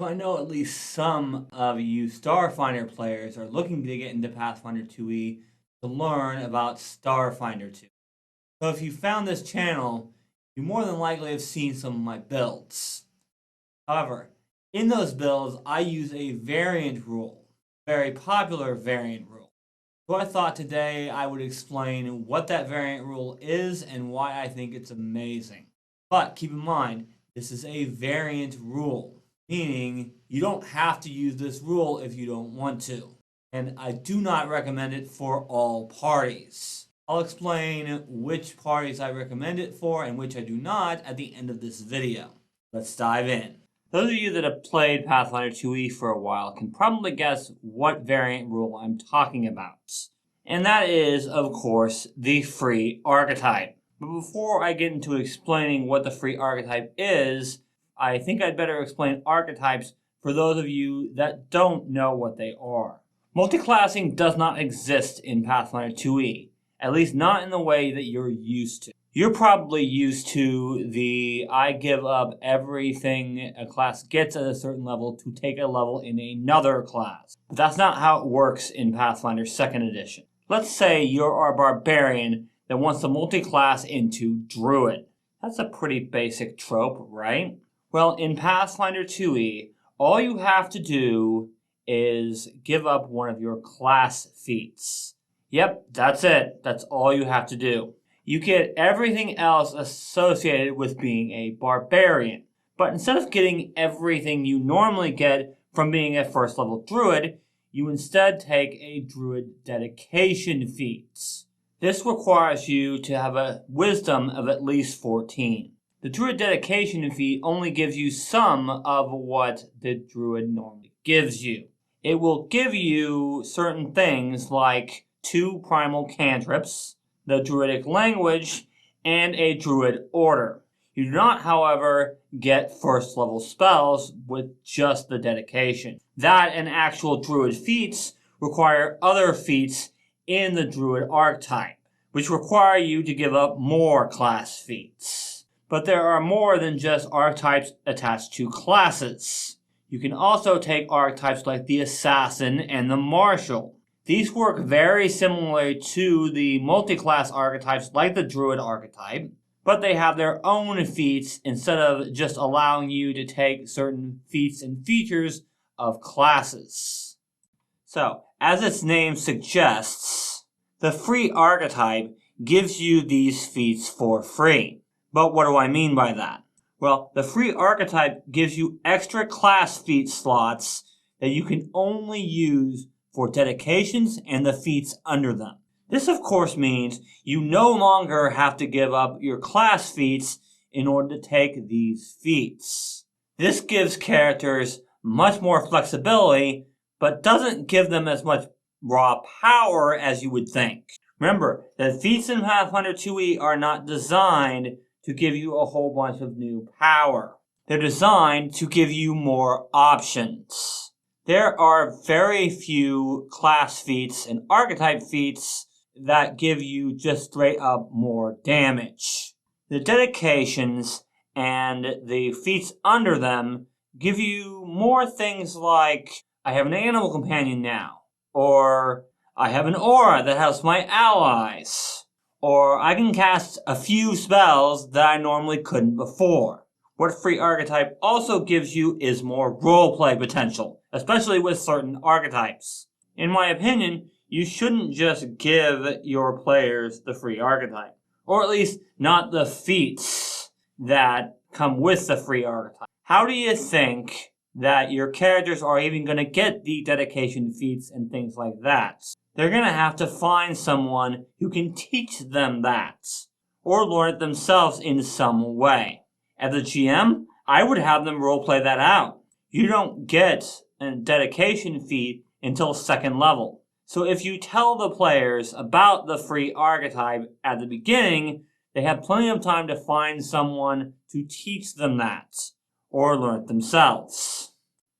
So I know at least some of you Starfinder players are looking to get into Pathfinder 2e to learn about Starfinder 2. So if you found this channel, you more than likely have seen some of my builds. However, in those builds, I use a variant rule, a very popular variant rule. So I thought today I would explain what that variant rule is and why I think it's amazing. But keep in mind, this is a variant rule, meaning you don't have to use this rule if you don't want to. And I do not recommend it for all parties. I'll explain which parties I recommend it for and which I do not at the end of this video. Let's dive in. Those of you that have played Pathfinder 2e for a while can probably guess what variant rule I'm talking about. And that is, of course, the free archetype. But before I get into explaining what the free archetype is, I think I'd better explain archetypes for those of you that don't know what they are. Multiclassing does not exist in Pathfinder 2e, at least not in the way that you're used to. You're probably used to the I give up everything a class gets at a certain level to take a level in another class. But that's not how it works in Pathfinder 2nd edition. Let's say you're a barbarian that wants to multi-class into druid. That's a pretty basic trope, right? Well, in Pathfinder 2e, all you have to do is give up one of your class feats. Yep, that's it. That's all you have to do. You get everything else associated with being a barbarian. But instead of getting everything you normally get from being a first level druid, you instead take a druid dedication feat. This requires you to have a wisdom of at least 14. The druid dedication feat only gives you some of what the druid normally gives you. It will give you certain things like 2 primal cantrips, the druidic language, and a druid order. You do not, however, get first level spells with just the dedication. That and actual druid feats require other feats in the druid archetype, which require you to give up more class feats. But there are more than just archetypes attached to classes. You can also take archetypes like the assassin and the martial. These work very similarly to the multi-class archetypes like the druid archetype, but they have their own feats instead of just allowing you to take certain feats and features of classes. So, as its name suggests, the free archetype gives you these feats for free. But what do I mean by that? Well, the free archetype gives you extra class feat slots that you can only use for dedications and the feats under them. This, of course, means you no longer have to give up your class feats in order to take these feats. This gives characters much more flexibility, but doesn't give them as much raw power as you would think. Remember that feats in Pathfinder 2e are not designed to give you a whole bunch of new power. They're designed to give you more options. There are very few class feats and archetype feats that give you just straight up more damage. The dedications and the feats under them give you more things like, I have an animal companion now, or I have an aura that helps my allies, or I can cast a few spells that I normally couldn't before. What free archetype also gives you is more roleplay potential, especially with certain archetypes. In my opinion, you shouldn't just give your players the free archetype, or at least not the feats that come with the free archetype. How do you think that your characters are even going to get the dedication feats and things like that? They're going to have to find someone who can teach them that, or learn it themselves in some way. As a GM, I would have them roleplay that out. You don't get a dedication feat until 2nd level. So if you tell the players about the free archetype at the beginning, they have plenty of time to find someone to teach them that, or learn it themselves.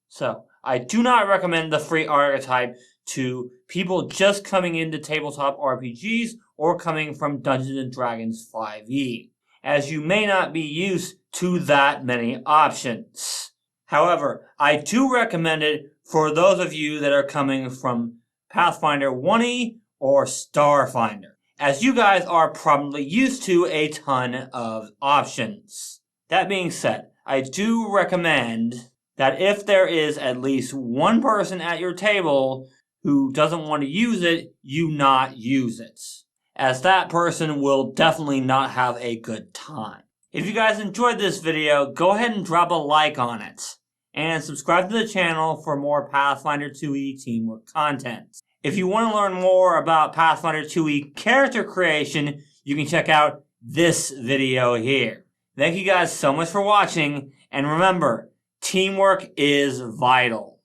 So, I do not recommend the free archetype to people just coming into tabletop RPGs or coming from Dungeons & Dragons 5e, as you may not be used to that many options. However, I do recommend it for those of you that are coming from Pathfinder 1E or Starfinder, as you guys are probably used to a ton of options. That being said, I do recommend that if there is at least one person at your table who doesn't want to use it, you not use it, as that person will definitely not have a good time. If you guys enjoyed this video, go ahead and drop a like on it, and subscribe to the channel for more Pathfinder 2e teamwork content. If you want to learn more about Pathfinder 2e character creation, you can check out this video here. Thank you guys so much for watching, and remember, teamwork is vital.